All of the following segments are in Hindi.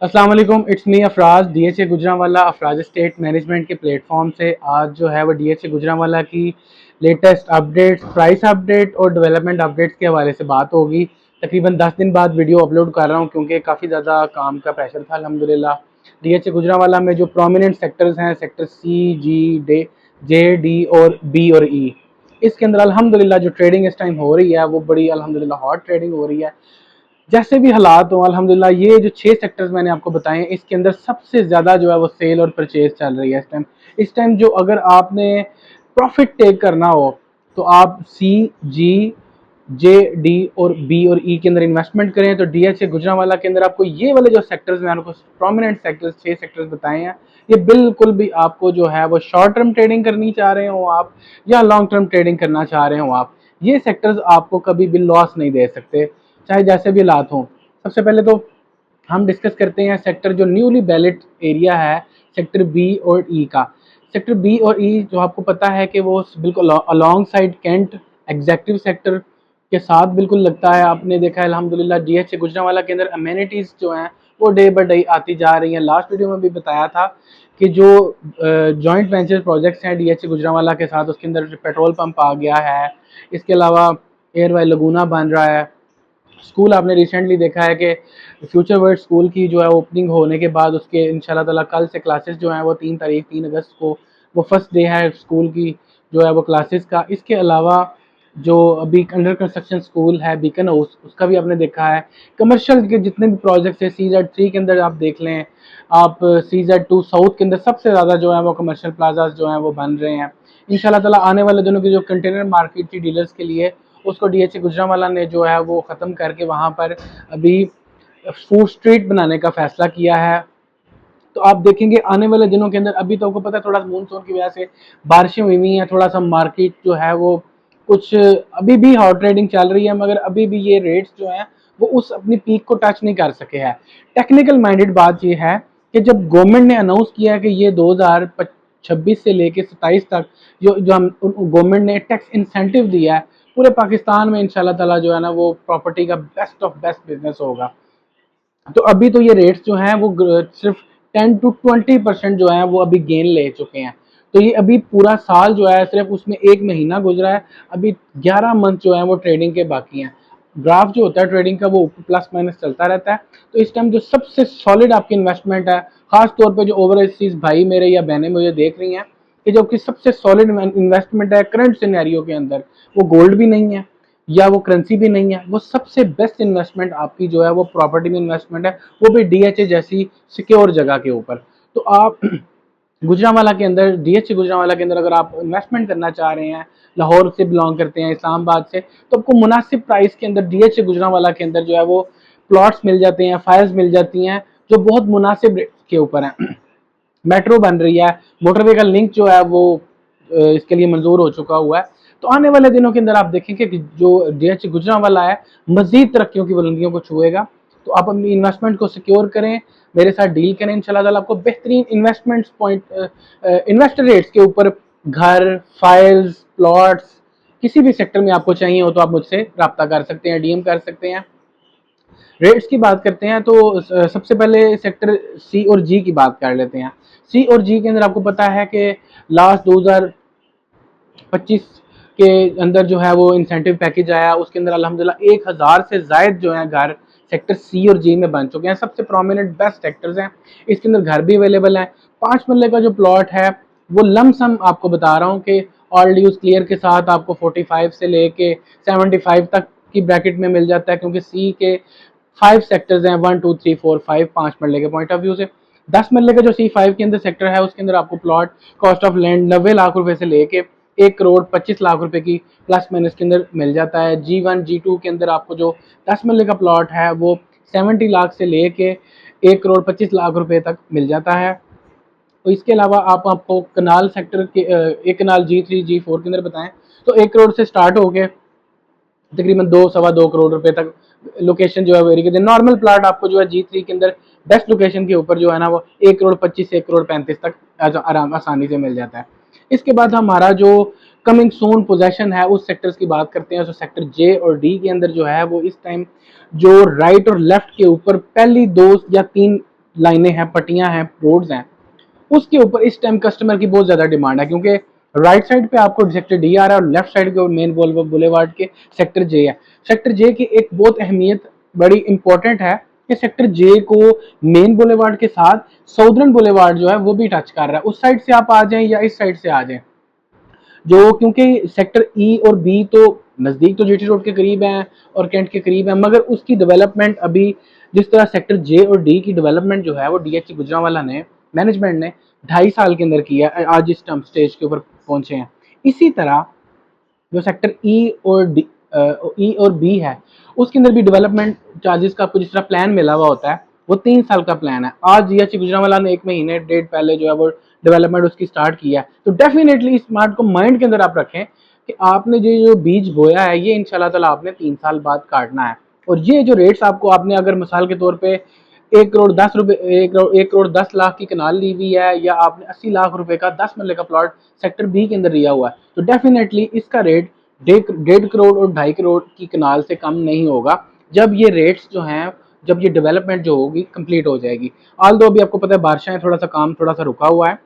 अस्सलाम वालेकुम, it's me Afraz DHA Gujranwala Afraz state management के प्लेटफॉर्म से। आज जो है वो डीएचए गुजरांवाला की लेटेस्ट अपडेट्स, प्राइस अपडेट और डेवलपमेंट अपडेट्स के हवाले से बात होगी। तकरीबन 10 दिन बाद वीडियो अपलोड कर रहा हूँ क्योंकि काफ़ी ज़्यादा काम का प्रेशर था। अल्हम्दुलिल्लाह डीएचए गुजरांवाला में जो प्रोमिनेंट सेक्टर्स हैं, सेक्टर सी, जी, जे, डी और बी और ई, इसके अंदर अल्हम्दुलिल्लाह जो ट्रेडिंग इस टाइम हो रही है वो बड़ी अल्हम्दुलिल्लाह हॉट ट्रेडिंग हो रही है। जैसे भी हालात हो अल्हम्दुलिल्लाह ये जो 6 सेक्टर्स मैंने आपको बताए हैं इसके अंदर सबसे ज़्यादा जो है वो सेल और परचेज चल रही है इस टाइम जो अगर आपने प्रॉफिट टेक करना हो तो आप सी, जी, जे, डी और बी और ई के अंदर इन्वेस्टमेंट करें। तो डीएचए गुजरांवाला के अंदर आपको ये वाले जो सेक्टर्स मैंने आपको प्रोमिनेंट सेक्टर्स 6 सेक्टर्स बताए हैं, ये बिल्कुल भी आपको जो है वो शॉर्ट टर्म ट्रेडिंग करनी चाह रहे हो आप या लॉन्ग टर्म ट्रेडिंग करना चाह रहे हो आप, ये सेक्टर्स आपको कभी भी लॉस नहीं दे सकते चाहे जैसे भी हालात हों। सबसे पहले तो हम डिस्कस करते हैं सेक्टर जो न्यूली बैलेट एरिया है, सेक्टर बी और ई का। सेक्टर बी और ई जो आपको पता है कि वो बिल्कुल alongside cantt executive sector के साथ बिल्कुल लगता है। आपने देखा है अल्हम्दुलिल्लाह डीएचए गुजरांवाला के अंदर अमेनिटीज़ जो हैं वो डे बाई डे आती जा रही हैं। लास्ट वीडियो में भी बताया था कि जो जॉइंट वेंचर प्रोजेक्ट्स हैं डीएचए गुजरांवाला के साथ, उसके अंदर पेट्रोल पंप आ गया है, इसके अलावा एयरवाई लगूना बन रहा है। स्कूल आपने रिसेंटली देखा है कि फ्यूचर वर्ल्ड स्कूल की जो है ओपनिंग होने के बाद उसके इंशाल्लाह ताला कल से क्लासेस जो हैं वो 3 अगस्त को वो फर्स्ट डे है स्कूल की जो है वो क्लासेस का। इसके अलावा जो अभी अंडर कंस्ट्रक्शन स्कूल है बीकन हाउस, उसका भी आपने देखा है। कमर्शियल के जितने भी प्रोजेक्ट्स है CZ3 के अंदर आप देख लें, आप CZ2 साउथ के अंदर सबसे ज़्यादा जो है वो कमर्शियल प्लाजाज जो हैं वो बन रहे हैं। इंशाल्लाह ताला आने वाले दिनों की जो कंटेनर मार्केट थी डीलर्स के लिए, उसको डीएचए गुजरांवाला ने जो है वो ख़त्म करके वहाँ पर अभी फूड स्ट्रीट बनाने का फैसला किया है। तो आप देखेंगे आने वाले दिनों के अंदर, अभी तो आपको पता है थोड़ा मानसून की वजह से बारिशें हुई हुई हैं, थोड़ा सा मार्केट जो है वो कुछ अभी भी हॉट ट्रेडिंग चल रही है, मगर अभी भी ये रेट्स जो हैं वो उस अपनी पीक को टच नहीं कर सके हैं। टेक्निकल माइंडेड बात ये है कि जब गवर्नमेंट ने अनाउंस किया कि ये 2026 से लेके 27 तक जो हम गवर्नमेंट ने टैक्स इंसेंटिव दिया है पूरे पाकिस्तान में, इंशाल्लाह ताला जो है ना वो प्रॉपर्टी का बेस्ट ऑफ बेस्ट बिजनेस होगा। तो अभी तो ये रेट्स जो हैं वो सिर्फ 10 to 20% जो है वो अभी गेन ले चुके हैं। तो ये अभी पूरा साल जो है सिर्फ उसमें 1 महीना गुजरा है, अभी 11 मंथ जो है वो ट्रेडिंग के बाकी हैं। ग्राफ जो होता है ट्रेडिंग का वो प्लस माइनस चलता रहता है। तो इस टाइम जो सबसे सॉलिड आपकी इन्वेस्टमेंट है, खास तौर पे जो ओवरसीज भाई मेरे या बहनें मुझे देख रही हैं, कि जो कि सबसे सॉलिड इन्वेस्टमेंट है करंट सिनेरियो के अंदर, वो गोल्ड भी नहीं है या वो करेंसी भी नहीं है, वो सबसे बेस्ट इन्वेस्टमेंट आपकी जो है वो प्रॉपर्टी में इन्वेस्टमेंट है, वो भी डीएचए जैसी सिक्योर जगह के ऊपर। तो आप गुजरांवाला के अंदर, डीएचए गुजरांवाला के अंदर अगर आप इन्वेस्टमेंट करना चाह रहे हैं, लाहौर से बिलोंग करते हैं, इस्लामाबाद से, तो आपको मुनासिब प्राइस के अंदर डीएचए गुजरांवाला के अंदर जो है वो प्लॉट्स मिल जाते हैं, फाइल्स मिल जाती हैं जो बहुत मुनासिब रेट के ऊपर हैं। मेट्रो बन रही है, मोटरवे का लिंक जो है वो इसके लिए मंजूर हो चुका हुआ है। तो आने वाले दिनों के अंदर आप देखेंगे कि जो डीएचए गुजरांवाला है मजीद तरक्कियों की बुलंदियों को छुएगा। तो आप अपनी इन्वेस्टमेंट को सिक्योर करें, मेरे साथ डील करें, इंशाल्लाह ताला आपको बेहतरीन इन्वेस्टमेंट पॉइंट इन्वेस्टर रेट्स के ऊपर घर, फाइल्स, प्लॉट्स किसी भी सेक्टर में आपको चाहिए हो तो आप मुझसे रब्ता कर सकते हैं, डीएम कर सकते हैं। रेट्स की बात करते हैं तो सबसे पहले सेक्टर सी और जी की बात कर लेते हैं। सी और जी के अंदर आपको पता है कि लास्ट 2025 के अंदर जो है वो इंसेंटिव पैकेज आया, उसके अंदर अल्हम्दुलिल्लाह 1000 से जायद जो है घर सेक्टर सी और जी में बन चुके हैं। सबसे प्रोमिनेंट बेस्ट सेक्टर्स हैं, इसके अंदर घर भी अवेलेबल है। 5 मरले का जो प्लॉट है वो लमसम आपको बता रहा हूँ कि ऑल ड्यूज क्लियर के साथ आपको 45 से लेके 75 तक की ब्रैकेट में मिल जाता है, क्योंकि सी के 5 सेक्टर्स हैं, 1 2 3 4 5, 5 मरले के पॉइंट ऑफ व्यू से। 10 मरले का जो C5 के अंदर सेक्टर है उसके अंदर आपको plot cost of land 90 lakh रुपए से लेके 1 करोड़ 25 लाख रुपए की प्लस माइनस के अंदर मिल जाता है। G1 G2 के अंदर आपको जो 10 मरले का प्लॉट है वो 70 लाख से लेके 1 करोड़ 25 लाख रुपए तक मिल जाता है। तो इसके अलावा आपको कनाल सेक्टर के एक कनाल G3 G4 के अंदर बताएं तो 1 करोड़ से स्टार्ट हो गए तकरीबन 2 सवा 2 करोड़ रुपए तक लोकेशन जो है वेरी करते हैं। नॉर्मल प्लाट आपको जो है G3 के अंदर बेस्ट लोकेशन के ऊपर जो है ना वो 1 करोड़ 25 से 1 करोड़ 35 तक आराम आसानी से मिल जाता है। इसके बाद हमारा जो कमिंग सून पोजेशन है उस सेक्टर्स की बात करते हैं। तो सेक्टर जे और डी के अंदर जो है वो इस टाइम जो राइट और लेफ्ट के ऊपर पहली 2 या 3 लाइनें हैं, पट्टियां हैं, रोड्स हैं, उसके ऊपर इस टाइम कस्टमर की बहुत ज़्यादा डिमांड है, क्योंकि राइट साइड पे आपको सेक्टर डी आ रहा है और लेफ्ट साइड पे मेन बुलेवार्ड के सेक्टर जे है। सेक्टर जे की एक बहुत अहमियत बड़ी इंपॉर्टेंट है कि सेक्टर जे को मेन बुलेवार्ड के साथ साउदर्न बुलेवार्ड जो है वो भी टच कर रहा है। उस साइड से आप आ जाएं या इस साइड से आ जाएं, जो क्योंकि सेक्टर ई और बी तो नज़दीक तो जीटी रोड के करीब हैं और कैंट के करीब है, मगर उसकी डेवलपमेंट अभी जिस तरह सेक्टर जे और डी की डेवलपमेंट जो है वो डीएचसी गुजरांवाला ने मैनेजमेंट ने 2.5 साल के अंदर किया, आज इस टर्म स्टेज के ऊपर पहुंचे हैं। इसी तरह जो सेक्टर ई और बी है उसके अंदर भी डेवलपमेंट चार्जेस का आपको जिस तरह प्लान मिला हुआ होता है वो 3 साल का प्लान है। आज डीएचसी गुजरांवाला ने 1 महीने डेढ़ पहले जो है वो डेवलपमेंट उसकी स्टार्ट किया है। तो डेफिनेटली इस बात को माइंड के अंदर आप रखें कि आपने जो बीज बोया है ये इंशाल्लाह ताला आपने 3 साल बाद काटना है। और ये जो रेट्स आपको आपने अगर मिसाल के तौर पे 1 करोड़ 10 रुपए 1 करोड़ 10 लाख की कनाल ली हुई है या आपने 80 लाख रुपए का 10 मरले का प्लॉट सेक्टर बी के अंदर लिया हुआ है, तो डेफिनेटली इसका रेट 1.5 करोड़ और 2.5 करोड़ की कनाल से कम नहीं होगा जब ये रेट्स जो हैं, जब ये डेवलपमेंट जो होगी कंप्लीट हो जाएगी। आल दो अभी आपको पता है बारिशां थोड़ा सा काम थोड़ा सा रुका हुआ है,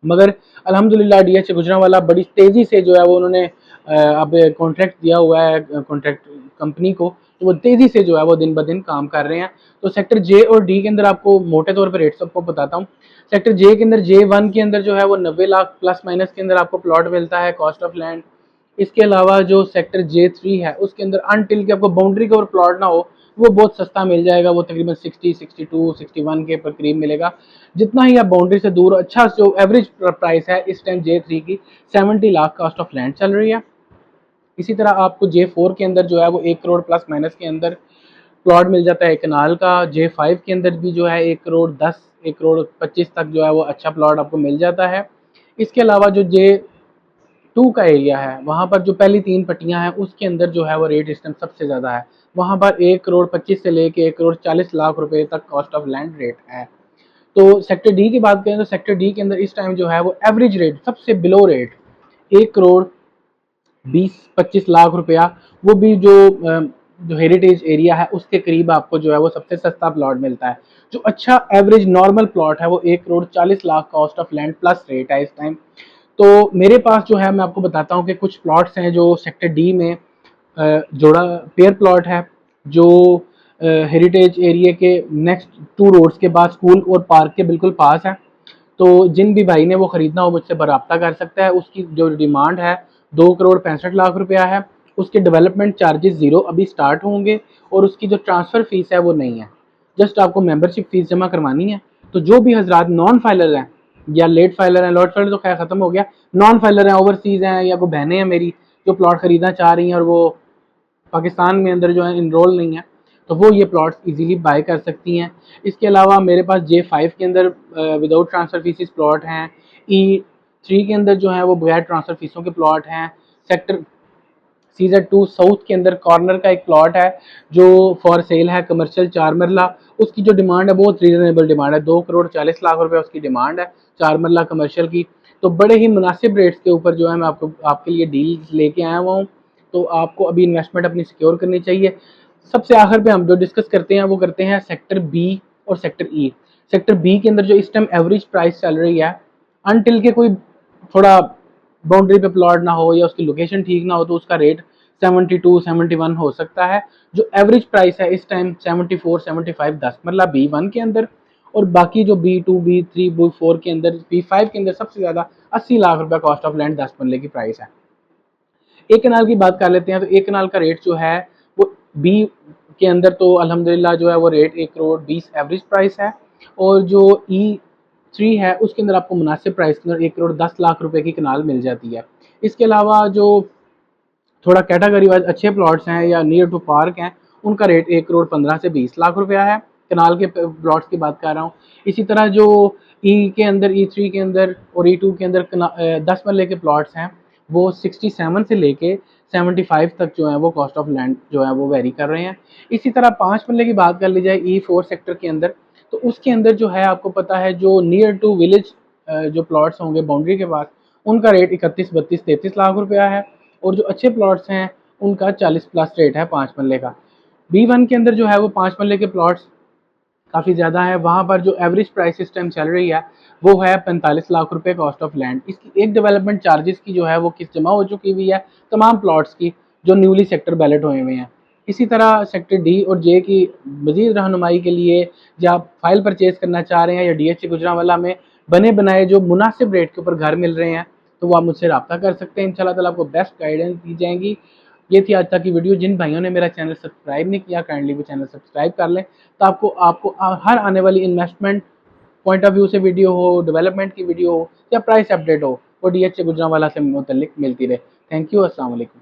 मगर अल्हम्दुलिल्लाह डीएचए गुजरांवाला बड़ी तेज़ी से जो है वो उन्होंने अब कॉन्ट्रैक्ट दिया हुआ है कॉन्ट्रैक्ट कंपनी को, तो वो तेज़ी से जो है वो दिन ब दिन काम कर रहे हैं। तो सेक्टर जे और डी के अंदर आपको मोटे तौर पर रेट सबको बताता हूँ। सेक्टर जे के अंदर J1 के अंदर जो है वो 90 लाख प्लस माइनस के अंदर आपको प्लॉट मिलता है कॉस्ट ऑफ लैंड। इसके अलावा जो सेक्टर J3 है उसके अंदर अनटिल के आपको बाउंड्री के ऊपर प्लॉट ना हो वो बहुत सस्ता मिल जाएगा, वो तकरीबन 60, 62, 61 के पर करीब मिलेगा। जितना ही आप बाउंड्री से दूर, अच्छा जो एवरेज प्राइस है इस टाइम J3 की 70 लाख कॉस्ट ऑफ लैंड चल रही है। इसी तरह आपको J4 के अंदर जो है वो 1 करोड़ प्लस माइनस के अंदर प्लॉट मिल जाता है कनाल का। J5 के अंदर भी जो है 1 करोड़ 10, 1 करोड़ 25 तक जो है वो अच्छा प्लॉट आपको मिल जाता है। इसके अलावा जो J2 का एरिया है वहाँ पर जो पहली 3 पट्टियाँ हैं उसके अंदर जो है वो रेट इस टाइम सबसे ज़्यादा है। वहाँ पर 1 करोड़ 25 से लेके 1 करोड़ 40 लाख रुपए तक कॉस्ट ऑफ लैंड रेट है। तो सेक्टर डी की बात करें तो सेक्टर डी के अंदर इस टाइम जो है वो एवरेज रेट सबसे बिलो रेट 1 करोड़ 20-25 लाख रुपया, वो भी जो हेरिटेज एरिया है उसके करीब आपको जो है वो सबसे सस्ता प्लॉट मिलता है। जो अच्छा एवरेज नॉर्मल प्लॉट है वो 1 crore 40 lakh cost of land plus rate है इस टाइम। तो मेरे पास जो है मैं आपको बताता हूँ कि कुछ प्लॉट्स हैं जो सेक्टर डी में जोड़ा पेयर प्लॉट है, जो हेरिटेज एरिया के नेक्स्ट 2 रोड्स के बाद स्कूल और पार्क के बिल्कुल पास है। तो जिन भी भाई ने वो ख़रीदना हो मुझसे बराब्ता कर सकता है। उसकी जो डिमांड है 2 करोड़ 65 लाख रुपया है। उसके डेवलपमेंट चार्जेस ज़ीरो अभी स्टार्ट होंगे और उसकी जो ट्रांसफ़र फ़ीस है वो नहीं है, जस्ट आपको मेंबरशिप फ़ीस जमा करवानी है। तो जो भी हजरात नॉन फाइलर हैं या लेट फाइलर हैं, लेट फाइलर तो खैर ख़त्म हो गया, नॉन फाइलर हैं, ओवरसीज़ हैं या कोई बहनें हैं मेरी जो प्लॉट ख़रीदना चाह रही हैं और वो पाकिस्तान में अंदर जो है इनरोल नहीं है, तो वो ये प्लॉट्स इजीली बाय कर सकती हैं। इसके अलावा मेरे पास J5 के अंदर विदाउट ट्रांसफ़र फीसिस प्लॉट हैं। E3 के अंदर जो है वो बगैर ट्रांसफ़र फीसों के प्लॉट हैं। सेक्टर CZ2 साउथ के अंदर कॉर्नर का एक प्लॉट है जो फॉर सेल है, कमर्शियल 4 मरला। उसकी जो डिमांड है बहुत रीजनेबल डिमांड है, 2 करोड़ 40 लाख रुपये उसकी डिमांड है 4 मरला कमर्शियल की। तो बड़े ही मुनासिब रेट्स के ऊपर जो है मैं आपके लिए डील्स लेके आया हुआ हूँ। तो आपको अभी इन्वेस्टमेंट अपनी सिक्योर करनी चाहिए। सबसे आखिर पे हम जो डिस्कस करते हैं वो करते हैं सेक्टर बी और सेक्टर ई। सेक्टर बी के अंदर जो इस टाइम एवरेज प्राइस चल रही है, अनटिल के कोई थोड़ा बाउंड्री पे प्लॉट ना हो या उसकी लोकेशन ठीक ना हो तो उसका रेट 72-71 हो सकता है। जो एवरेज प्राइस है इस टाइम 74-75 10 मतलब B1 के अंदर, और बाकी जो B2 B3 B4 के अंदर B5 के अंदर सबसे ज़्यादा 80 लाख रुपया कॉस्ट ऑफ लैंड 10 मरले की प्राइस है। एक कनाल की बात कर लेते हैं तो एक कनाल का रेट जो है वो बी के अंदर तो अल्हम्दुलिल्लाह जो है वो रेट 1 करोड़ 20 एवरेज प्राइस है, और जो E3 है उसके अंदर आपको मुनासिब प्राइस के अंदर 1 करोड़ 10 लाख रुपए की कनाल मिल जाती है। इसके अलावा जो थोड़ा कैटेगरी वाइज अच्छे प्लॉट्स हैं या नियर टू पार्क हैं उनका रेट 1 करोड़ 15 से 20 लाख रुपया है, कनाल के प्लॉट्स की बात कर रहा हूँ। इसी तरह जो ई के अंदर E3 के अंदर और E2 के अंदर 10 मरले के प्लॉट्स हैं वो 67 से लेके 75 तक जो है वो कॉस्ट ऑफ लैंड जो है वो वेरी कर रहे हैं। इसी तरह 5 मरले की बात कर ली जाए E4 सेक्टर के अंदर, तो उसके अंदर जो है आपको पता है जो नियर टू विलेज जो प्लॉट्स होंगे बाउंड्री के पास उनका रेट 31-32-33 लाख रुपया है, और जो अच्छे प्लॉट्स हैं उनका 40 प्लस रेट है 5 मरले का। B1 के अंदर जो है वो 5 मरले के प्लॉट्स काफ़ी ज़्यादा है। वहाँ पर जो एवरेज प्राइस सिस्टम चल रही है वो है 45 लाख रुपए कॉस्ट ऑफ लैंड। इसकी एक डेवलपमेंट चार्जेस की जो है वो किस्त जमा हो चुकी हुई है तमाम प्लॉट्स की जो न्यूली सेक्टर बैलेट हुए हुए हैं। इसी तरह सेक्टर डी और जे की मजीद रहनुमाई के लिए, या आप फाइल परचेज करना चाह रहे हैं या DHA गुजरांवाला में बने बनाए जो मुनासिब रेट के ऊपर घर मिल रहे हैं, तो वो आप मुझसे रब्ता कर सकते हैं। इंशाल्लाह ताला आपको बेस्ट गाइडेंस दी जाएंगी। ये थी आज तक की वीडियो। जिन भाइयों ने मेरा चैनल सब्सक्राइब नहीं किया, काइंडली वो चैनल सब्सक्राइब कर लें, तो आपको आपको हर आने वाली इन्वेस्टमेंट पॉइंट ऑफ व्यू से वीडियो हो, डेवलपमेंट की वीडियो हो या प्राइस अपडेट हो, वो DHA गुजरांवाला से मुतल्लिक मिलती रहे। Thank you. अस्सलाम वालेकुम।